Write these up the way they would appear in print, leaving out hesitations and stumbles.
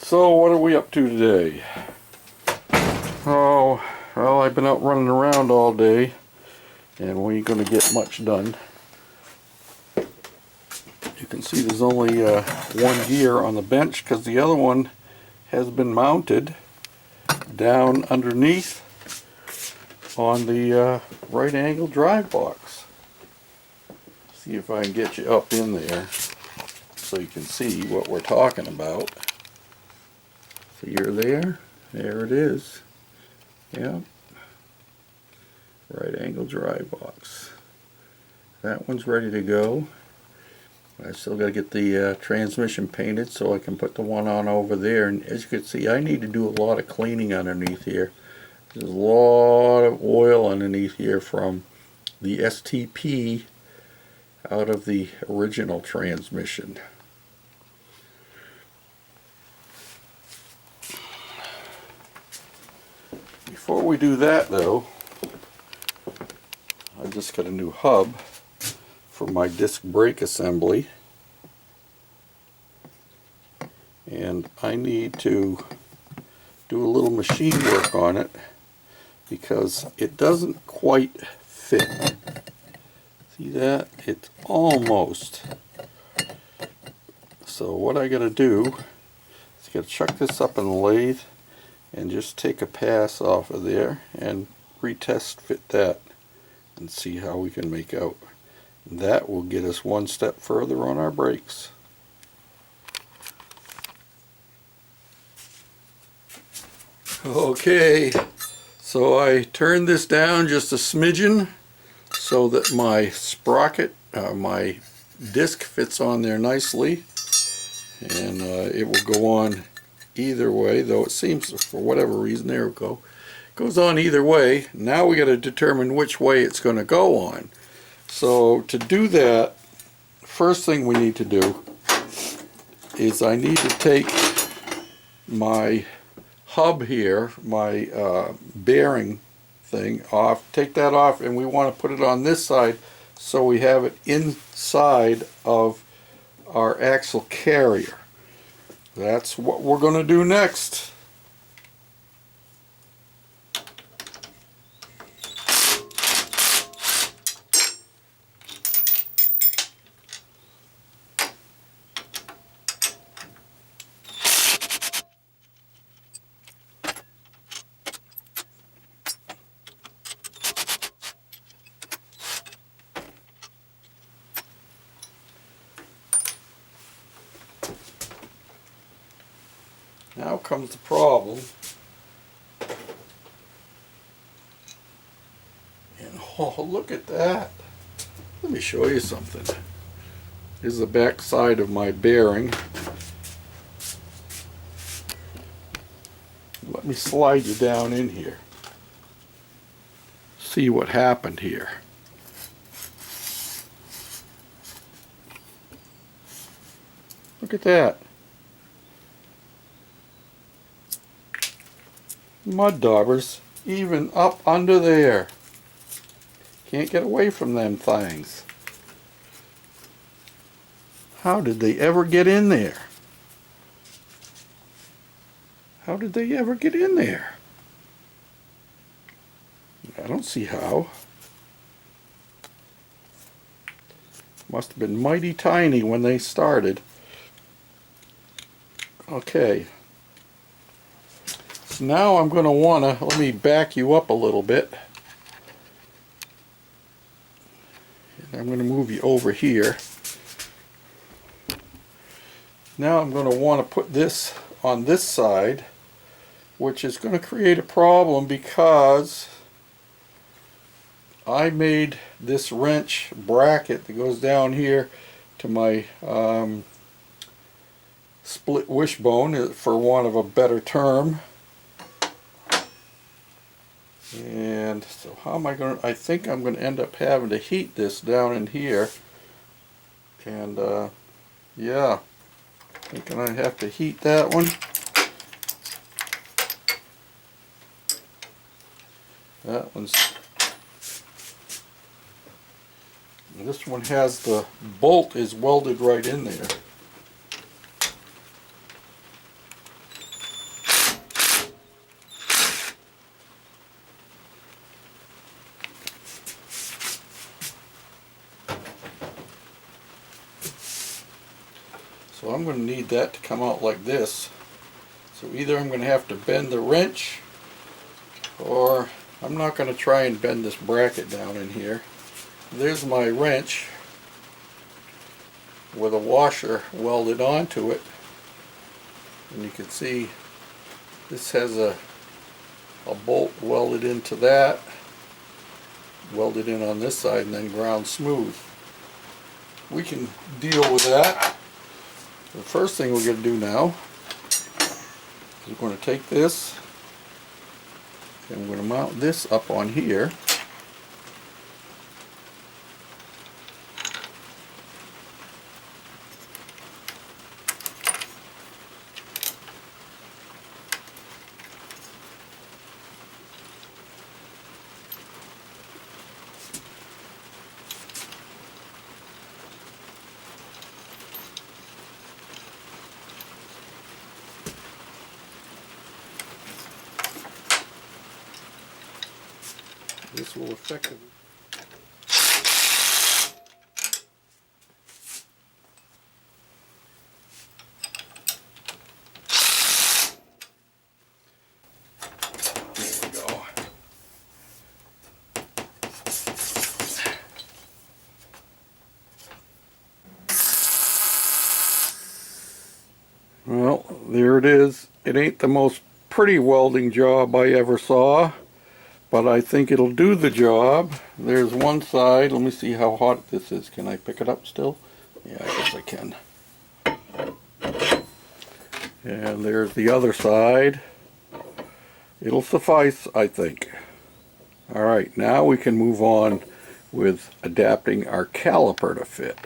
So what are we up to today? Oh, well, I've been out running around all day and we ain't gonna get much done. You can see there's only one gear on the bench because the other one has been mounted down underneath on the right angle drive box. See if I can get you up in there so you can see what we're talking about. So you're there. There it is. Yep. Right angle drive box. That one's ready to go. I still got to get the transmission painted so I can put the one on over there. And as you can see, I need to do a lot of cleaning underneath here. There's a lot of oil underneath here from the STP out of the original transmission. Before we do that though, I just got a new hub for my disc brake assembly, and I need to do a little machine work on it because it doesn't quite fit. See that? It's almost. So what I gotta do is gotta chuck this up in the lathe and just take a pass off of there and retest fit that and see how we can make out. That will get us one step further on our brakes. Okay, so I turned this down just a smidgen so that my sprocket, my disc fits on there nicely, and it will go on either way, though it seems for whatever reason, there we go, goes on either way. Now we got to determine which way it's going to go on. So to do that, first thing we need to do is I need to take my hub here, my bearing thing off, take that off, and we want to put it on this side so we have it inside of our axle carrier. That's what we're going to do next. Now comes the problem. And oh, look at that. Let me show you something. This is the back side of my bearing. Let me slide you down in here. See what happened here. Look at that. Mud daubers even up under there. Can't get away from them things. How did they ever get in there? How did they ever get in there? I don't see how. Must have been mighty tiny when they started. Okay. So now I'm going to want to, let me back you up a little bit. And I'm going to move you over here. Now I'm going to want to put this on this side, which is going to create a problem because I made this wrench bracket that goes down here to my split wishbone, for want of a better term. And so how am I going to, I think I'm going to end up having to heat this down in here. And yeah, I think I have to heat that one. That one's, this one has the bolt is welded right in there. So I'm going to need that to come out like this. So either I'm going to have to bend the wrench, or I'm not going to try and bend this bracket down in here. There's my wrench with a washer welded onto it, and you can see this has a bolt welded into that, welded in on this side, and then ground smooth. We can deal with that. The first thing we're going to do now is we're going to take this and we're going to mount this up on here. This will effectively go. Well, there it is. It ain't the most pretty welding job I ever saw, but I think it'll do the job. There's one side. Let me see how hot this is. Can I pick it up still? Yeah, I guess I can. And there's the other side. It'll suffice, I think. Alright, now we can move on with adapting our caliper to fit.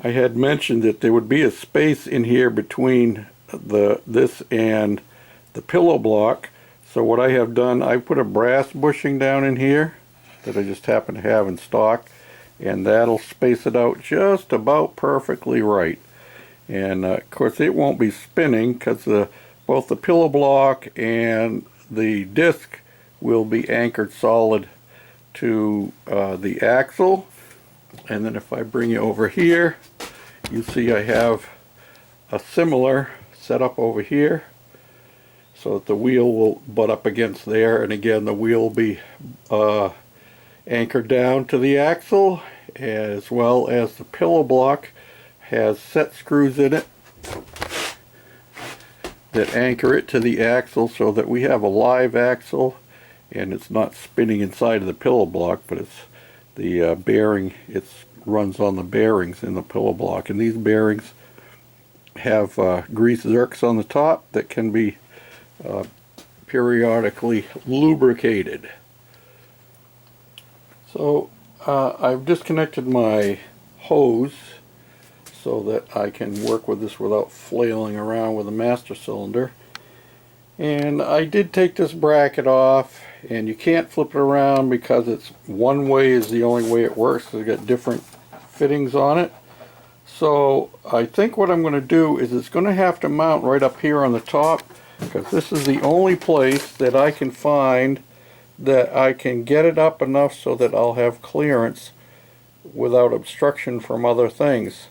I had mentioned that there would be a space in here between this and the pillow block. So what I have done, I put a brass bushing down in here that I just happen to have in stock, and that'll space it out just about perfectly right. And of course it won't be spinning because both the pillow block and the disc will be anchored solid to the axle. And then if I bring you over here, you see I have a similar setup over here, so that the wheel will butt up against there, and again the wheel will be anchored down to the axle, as well as the pillow block has set screws in it that anchor it to the axle, so that we have a live axle and it's not spinning inside of the pillow block, but it's the bearing, it runs on the bearings in the pillow block. And these bearings have grease zerks on the top that can be periodically lubricated. So I've disconnected my hose so that I can work with this without flailing around with the master cylinder. And I did take this bracket off, and you can't flip it around because it's one way is the only way it works. It's got different fittings on it. So I think what I'm going to do is it's going to have to mount right up here on the top, because this is the only place that I can find that I can get it up enough so that I'll have clearance without obstruction from other things.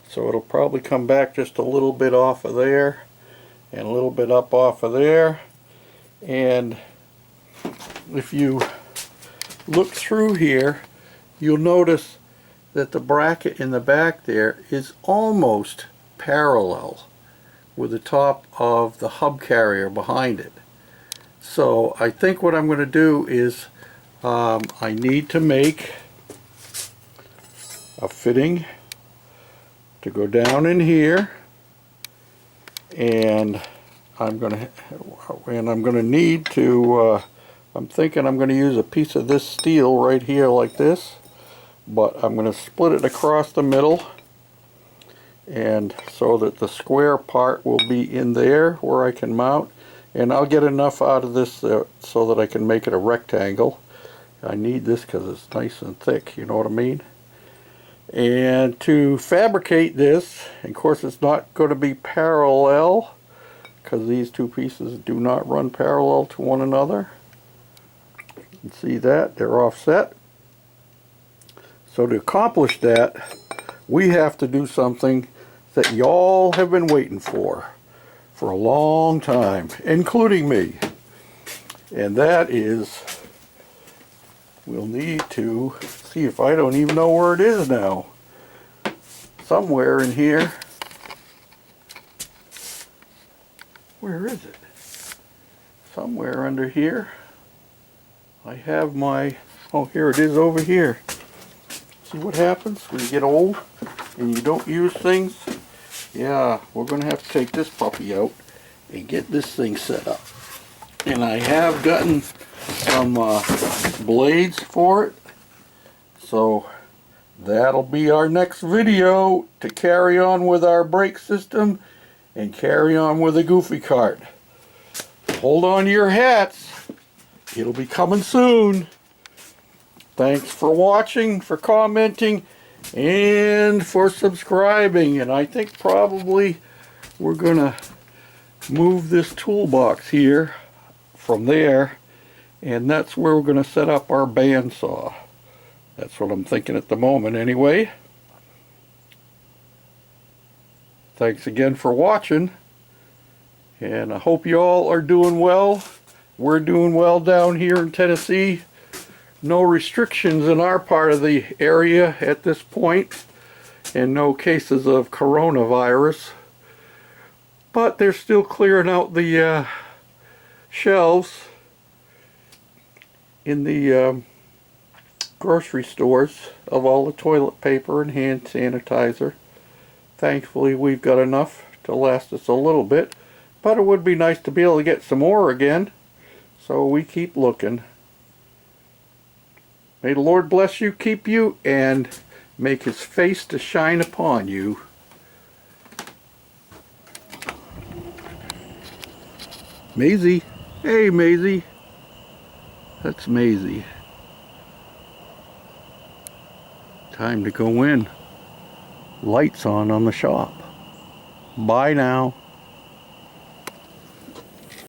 So it'll probably come back just a little bit off of there and a little bit up off of there. And if you look through here, you'll notice that the bracket in the back there is almost parallel with the top of the hub carrier behind it. So I think what I'm going to do is I need to make a fitting to go down in here, and I'm going to need to I'm thinking I'm going to use a piece of this steel right here like this, but I'm going to split it across the middle, and so that the square part will be in there where I can mount, and I'll get enough out of this so that I can make it a rectangle. I need this because it's nice and thick, you know what I mean? And to fabricate this, of course it's not going to be parallel because these two pieces do not run parallel to one another. You can see that they're offset. So to accomplish that, we have to do something that y'all have been waiting for a long time, including me. And that is, we'll need to see if I don't even know where it is now. Somewhere in here. Where is it? Somewhere under here. I have my, oh, here it is over here. See what happens when you get old and you don't use things? Yeah, we're going to have to take this puppy out and get this thing set up. And I have gotten some blades for it. So that'll be our next video to carry on with our brake system and carry on with the Goofy cart. Hold on to your hats. It'll be coming soon. Thanks for watching, for commenting, and for subscribing. And I think probably we're going to move this toolbox here from there, and that's where we're going to set up our bandsaw. That's what I'm thinking at the moment anyway. Thanks again for watching, and I hope you all are doing well. We're doing well down here in Tennessee. No restrictions in our part of the area at this point, and no cases of coronavirus. But they're still clearing out the shelves in the grocery stores of all the toilet paper and hand sanitizer. Thankfully, we've got enough to last us a little bit, but it would be nice to be able to get some more again, so we keep looking. May the Lord bless you, keep you, and make his face to shine upon you. Maisie. Hey, Maisie. That's Maisie. Time to go in. Lights on the shop. Bye now.